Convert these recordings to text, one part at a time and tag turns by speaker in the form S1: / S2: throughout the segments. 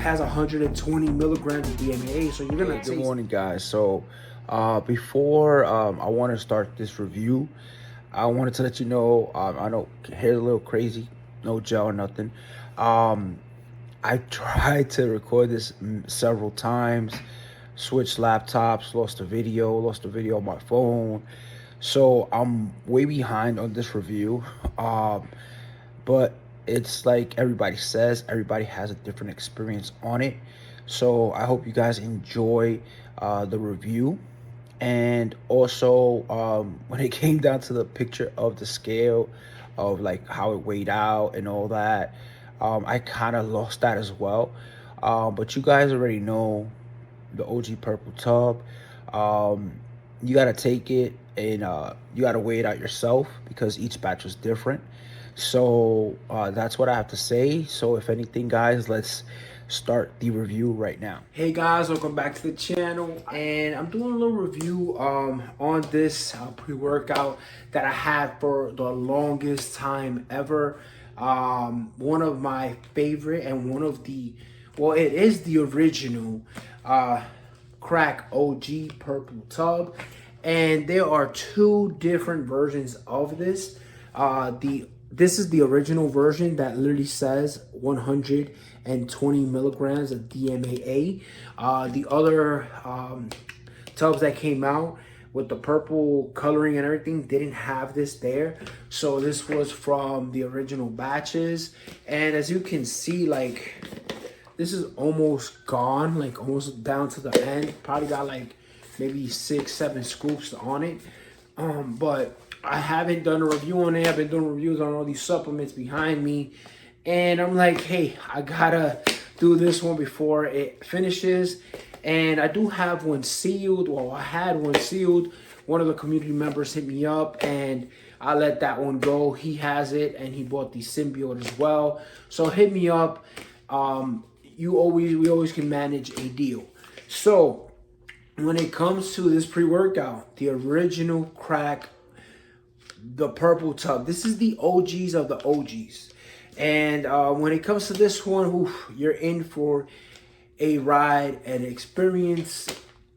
S1: has 120 milligrams of DMAA, so you're gonna.
S2: Good morning, guys. So before I want to start this review, I wanted to let you know, I know hair's a little crazy, no gel or nothing. I tried to record this several times, switched laptops, lost the video on my phone. So I'm way behind on this review. But it's like everybody says, everybody has a different experience on it. So I hope you guys enjoy the review. And also, when it came down to the picture of the scale of like how it weighed out and all that, I kind of lost that as well. But you guys already know the OG purple tub. You got to take it and you got to weigh it out yourself because each batch was different. So that's what I have to say. So if anything, guys, let's start the review right now.
S1: Hey guys, welcome back to the channel, and I'm doing a little review on this pre-workout that I had for the longest time ever. One of my favorite and one of the, well, it is the original crack OG purple tub, and there are two different versions of this. This is the original version that literally says 120 milligrams of DMAA. The other tubs that came out with the purple coloring and everything didn't have this there. So this was from the original batches. And as you can see, like, this is almost gone, like almost down to the end. Probably got like maybe 6-7 scoops on it. But I haven't done a review on it. I've been doing reviews on all these supplements behind me. And I'm like, hey, I gotta do this one before it finishes. And I do have one sealed. Well, I had one sealed. One of the community members hit me up and I let that one go. He has it and he bought the symbiote as well. So hit me up. We always can manage a deal. So when it comes to this pre-workout, the original crack, the purple tub, this is the OGs of the OGs. And when it comes to this one, you're in for a ride, an experience.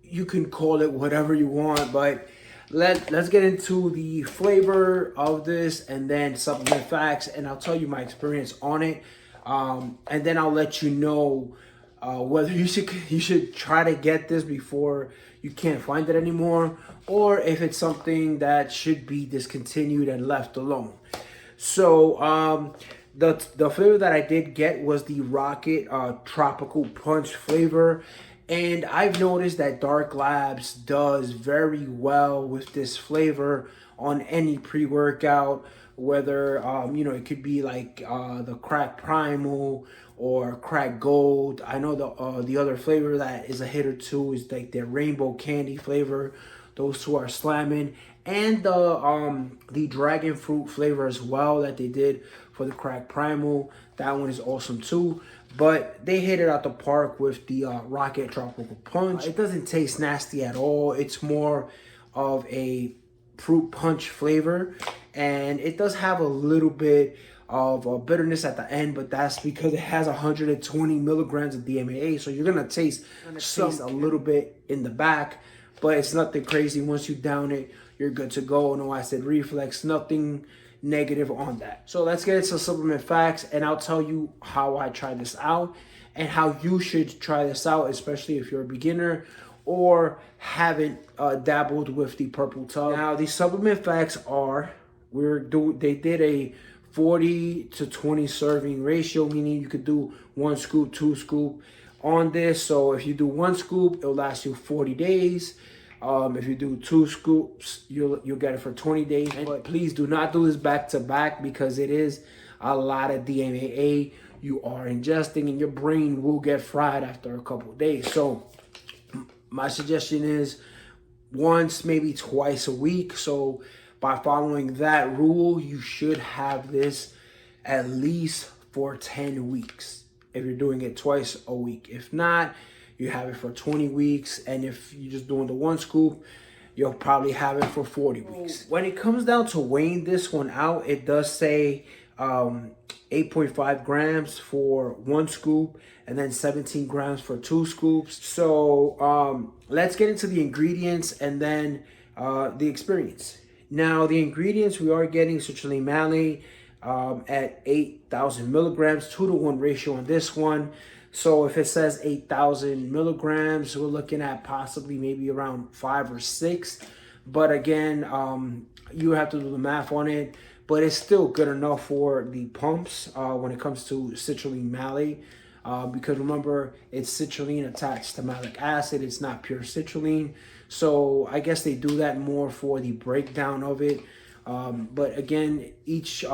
S1: You can call it whatever you want, but let's get into the flavor of this and then supplement facts, and I'll tell you my experience on it. And then I'll let you know whether you should try to get this before you can't find it anymore, or if it's something that should be discontinued and left alone. So the flavor that I did get was the Rocket Tropical Punch flavor. And I've noticed that Dark Labs does very well with this flavor on any pre-workout, whether, it could be like the Crack Primal or Crack Gold. I know the other flavor that is a hit or two is like their Rainbow Candy flavor. Those two are slamming. And the Dragon Fruit flavor as well that they did for the Crack Primal. That one is awesome too. But they hit it out the park with the Rocket Tropical Punch. It doesn't taste nasty at all. It's more of a fruit punch flavor. And it does have a little bit of bitterness at the end, but that's because it has 120 milligrams of DMAA. So you're going to taste a little bit in the back, but it's nothing crazy. Once you down it, you're good to go. No acid reflux, nothing negative on that. So let's get into supplement facts, and I'll tell you how I tried this out and how you should try this out, especially if you're a beginner or haven't dabbled with the purple tub. Now, the supplement facts are, they did a 40 to 20 serving ratio, meaning you could do 1 scoop, 2 scoop on this. So if you do 1 scoop, it'll last you 40 days. If you do 2 scoops, you'll get it for 20 days. But please do not do this back to back because it is a lot of DMAA you are ingesting, and your brain will get fried after a couple of days. So my suggestion is once, maybe twice a week. So by following that rule, you should have this at least for 10 weeks if you're doing it twice a week. If not, you have it for 20 weeks. And if you're just doing the 1 scoop, you'll probably have it for 40 weeks. When it comes down to weighing this one out, it does say 8.5 grams for 1 scoop, and then 17 grams for 2 scoops. So let's get into the ingredients and then the experience. Now, the ingredients, we are getting citrulline malate at 8,000 milligrams, 2-to-1 ratio on this one. So if it says 8,000 milligrams, we're looking at possibly maybe around 5 or 6. But again, you have to do the math on it. But it's still good enough for the pumps when it comes to citrulline malate. Because remember, it's citrulline attached to malic acid. It's not pure citrulline. So I guess they do that more for the breakdown of it. But again, each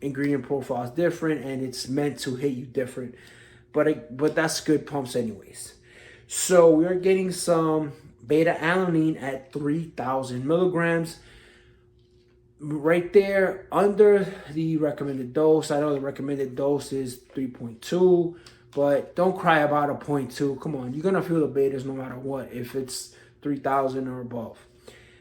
S1: ingredient profile is different and it's meant to hit you different. But that's good pumps anyways. So we are getting some beta alanine at 3,000 milligrams. Right there under the recommended dose. I know the recommended dose is 3.2, but don't cry about a 0.2. Come on, you're gonna feel the betas no matter what if it's 3,000 or above.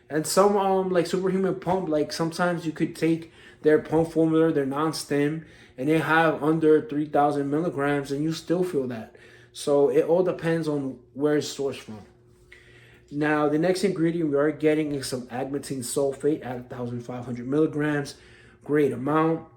S1: And some like Superhuman Pump, like sometimes you could take their pump formula, their non-stim, and they have under 3,000 milligrams, and you still feel that. So it all depends on where it's sourced from. Now, the next ingredient we are getting is some agmatine sulfate at 1,500 milligrams. Great amount.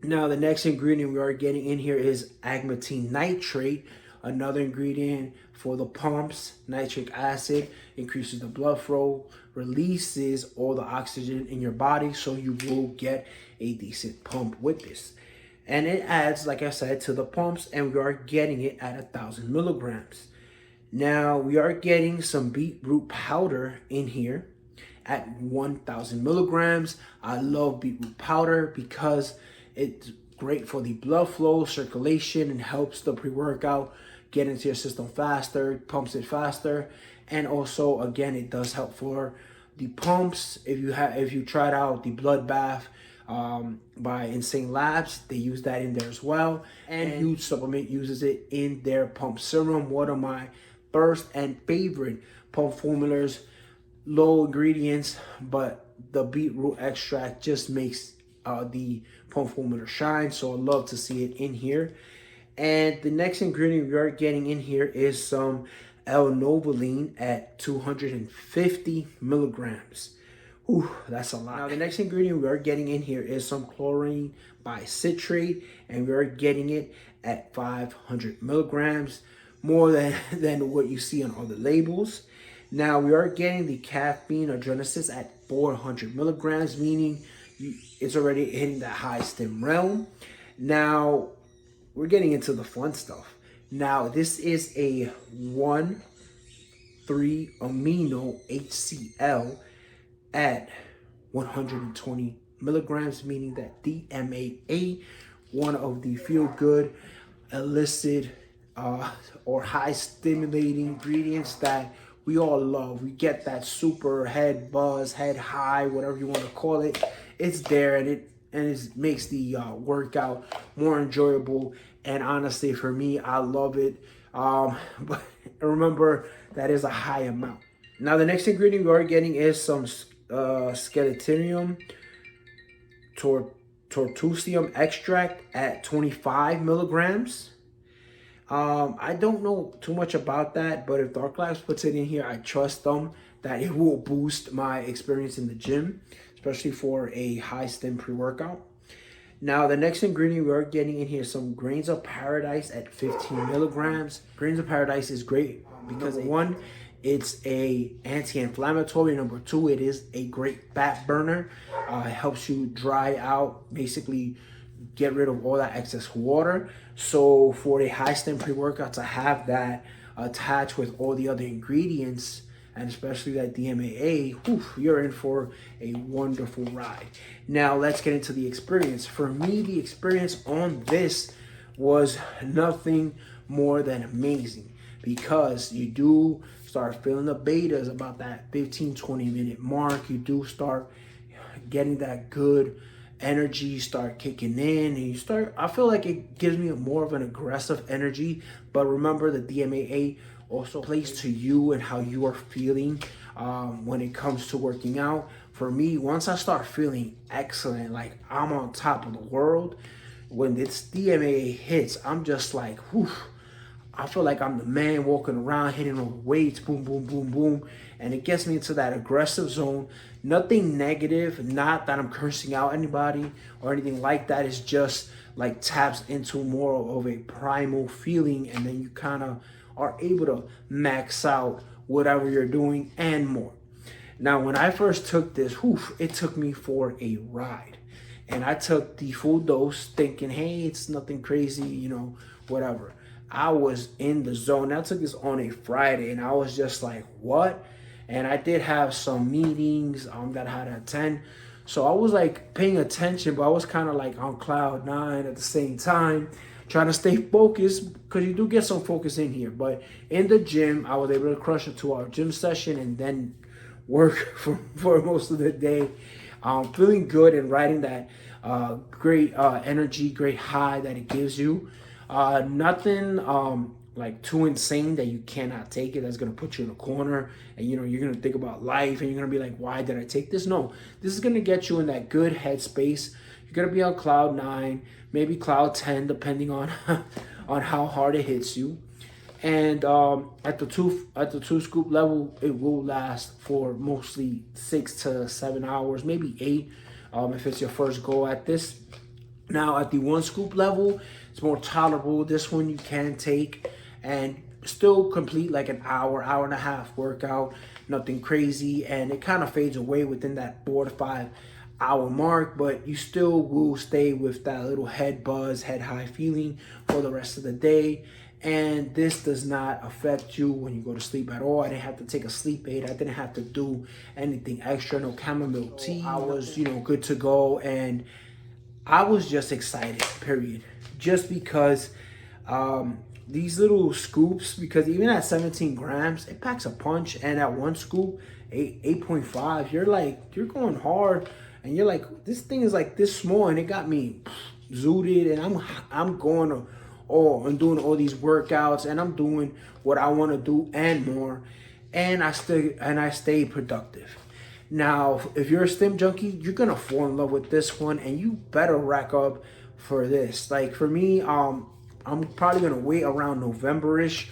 S1: Now, the next ingredient we are getting in here is agmatine nitrate, another ingredient for the pumps. Nitric acid increases the blood flow, releases all the oxygen in your body, so you will get a decent pump with this. And it adds, like I said, to the pumps, and we are getting it at 1,000 milligrams. Now, we are getting some beetroot powder in here at 1,000 milligrams. I love beetroot powder because it's great for the blood flow, circulation, and helps the pre-workout get into your system faster, pumps it faster. And also, again, it does help for the pumps. If you tried out the blood bath by Insane Labs, they use that in there as well. And Huge Supplement uses it in their pump serum, one of my first and favorite pump formulas. Low ingredients, but the beetroot extract just makes the pump formula shine. So I love to see it in here. And the next ingredient we are getting in here is some L-novaline at 250 milligrams. Ooh, that's a lot. Now, the next ingredient we are getting in here is some chlorine bicitrate, and we are getting it at 500 milligrams. More than what you see on other labels. Now, we are getting the caffeine adrenasis at 400 milligrams, meaning it's already hitting that High-Stim realm. Now, we're getting into the fun stuff. Now, this is a 1,3-amino HCl at 120 milligrams, meaning that DMAA, one of the feel-good, illicit, or high stimulating ingredients that we all love. We get that super head buzz, head high, whatever you want to call it. It's there, and it makes the workout more enjoyable. And honestly, for me, I love it. But remember, that is a high amount. Now, the next ingredient we are getting is some Skeletinium tortusium extract at 25 milligrams. I don't know too much about that, but if Dark Labs puts it in here, I trust them that it will boost my experience in the gym, especially for a High-Stim pre-workout. Now, the next ingredient we are getting in here is some Grains of Paradise at 15 milligrams. Grains of Paradise is great because, one, it's a anti-inflammatory. Number two, it is a great fat burner. It helps you dry out, basically get rid of all that excess water. So for a High-Stim pre-workout to have that attached with all the other ingredients, and especially that DMAA, whew, you're in for a wonderful ride. Now, let's get into the experience. For me, the experience on this was nothing more than amazing, because you do start feeling the betas about that 15-20 minute mark. You do start getting that good energy start kicking in, and you start, I feel like it gives me more of an aggressive energy. But remember, the DMAA also plays to you and how you are feeling when it comes to working out. For me, once I start feeling excellent, like I'm on top of the world, when this DMA hits, I'm just like, whew, I feel like I'm the man walking around hitting all the weights, boom, boom, boom, boom. And it gets me into that aggressive zone. Nothing negative, not that I'm cursing out anybody or anything like that. It's just like taps into more of a primal feeling, and then you kind of are able to max out whatever you're doing and more. Now, when I first took this, whew, it took me for a ride. And I took the full dose thinking, hey, it's nothing crazy, you know, whatever. I was in the zone. I took this on a Friday, and I was just like, what? And I did have some meetings that I had to attend. So I was like paying attention, but I was kind of like on cloud nine at the same time, trying to stay focused, because you do get some focus in here. But in the gym, I was able to crush a 2-hour gym session and then work for most of the day. Feeling good and riding that great energy, great high that it gives you. Nothing like too insane that you cannot take it, that's gonna put you in a corner and you know you're gonna think about life and you're gonna be like, why did I take this? No, this is gonna get you in that good headspace. You're gonna be on cloud 9, maybe cloud 10, depending on on how hard it hits you. And at the two scoop level, it will last for mostly 6 to 7 hours, maybe 8, if it's your first go at this. Now at the 1 scoop level, it's more tolerable. This one you can take and still complete like an hour, hour and a half workout, nothing crazy, and it kind of fades away within that 4 to 5 hour mark, but you still will stay with that little head buzz, head high feeling for the rest of the day. And this does not affect you when you go to sleep at all. I didn't have to take a sleep aid. I didn't have to do anything extra, no chamomile tea. I was, you know, good to go, and I was just excited, period. Just because these little scoops, because even at 17 grams, it packs a punch, and at 1 scoop, 8.5, you're going hard, and you're like, this thing is like this small, and it got me zooted, and I'm going to, I'm doing all these workouts, and I'm doing what I want to do and more, and I stay productive. Now, if you're a stim junkie, you're gonna fall in love with this one, and you better rack up for this. Like for me, I'm probably gonna wait around November-ish,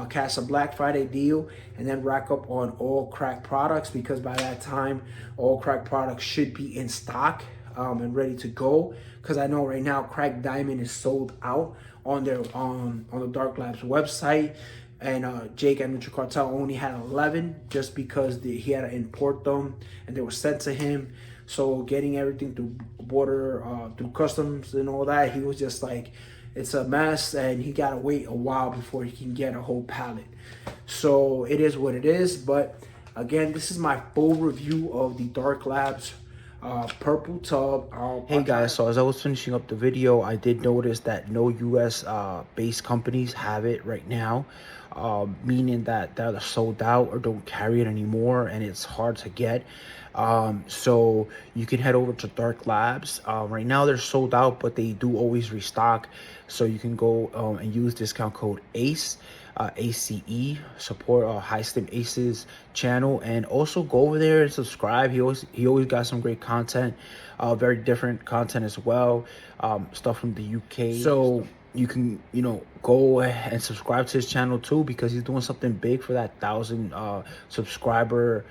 S1: catch a Black Friday deal, and then rack up on all crack products, because by that time, all crack products should be in stock and ready to go. Because I know right now, Crack Diamond is sold out on their on the Dark Labs website. And Jake at Nutri Cartel only had 11 just because he had to import them and they were sent to him. So getting everything through border, through customs and all that, he was just like, it's a mess, and he got to wait a while before he can get a whole pallet. So it is what it is. But again, this is my full review of the Dark Labs purple tub.
S2: Hey guys, so as I was finishing up the video, I did notice that no US based companies have it right now, meaning that they're sold out or don't carry it anymore, and it's hard to get. So you can head over to Dark Labs. Right now they're sold out, but they do always restock, so you can go and use discount code ACE, ACE, support High-Stim Ace's channel, and also go over there and subscribe. He always got some great content, very different content as well, stuff from the UK. So you can, you know, go and subscribe to his channel too, because he's doing something big for that 1,000 subscriber.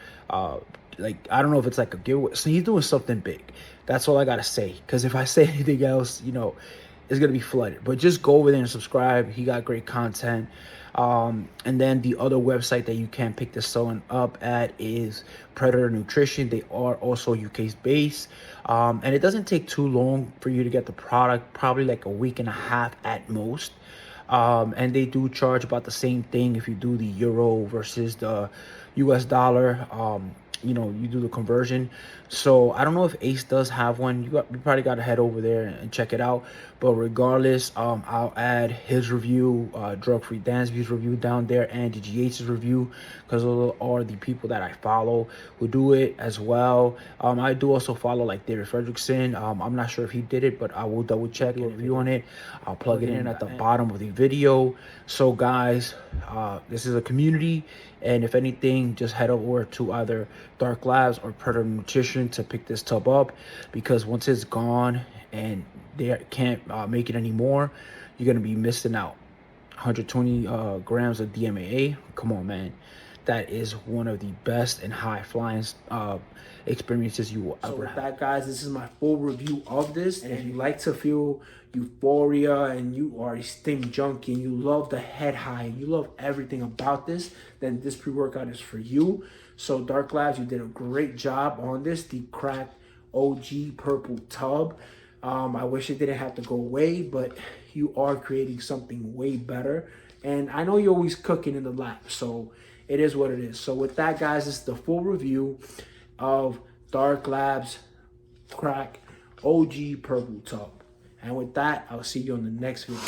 S2: Like, I don't know if it's like a giveaway. So he's doing something big. That's all I gotta say, because if I say anything else, you know, it's gonna be flooded. But just go over there and subscribe. He got great content. And then the other website that you can pick this one up at is Predator Nutrition. They are also UK's based, and it doesn't take too long for you to get the product, probably like a week and a half at most. And they do charge about the same thing if you do the euro versus the US dollar. You know, you do the conversion. So I don't know if Ace does have one. You probably got to head over there and check it out. But regardless, I'll add his review, Drug Free Dansby's review down there, and DGH's review, because those are the people that I follow who do it as well. I do also follow like David Fredrickson. I'm not sure if he did it, but I will double check a review on it. I'll plug it in at the bottom of the video. So guys, this is a community, and if anything, just head over to either Dark Labs or Predator Nutrition to pick this tub up, because once it's gone, and they can't make it anymore, you're gonna be missing out. 120 grams of DMAA. Come on, man. That is one of the best and high flying experiences you will ever have.
S1: So with that, guys, this is my full review of this. And if you like to feel euphoria and you are a stim junkie and you love the head high and you love everything about this, then this pre-workout is for you. So Dark Labs, you did a great job on this, the cracked OG purple tub. I wish it didn't have to go away, but you are creating something way better. And I know you're always cooking in the lab, so it is what it is. So with that, guys, this is the full review of Dark Labs Crack OG Purple Tub. And with that, I'll see you on the next video.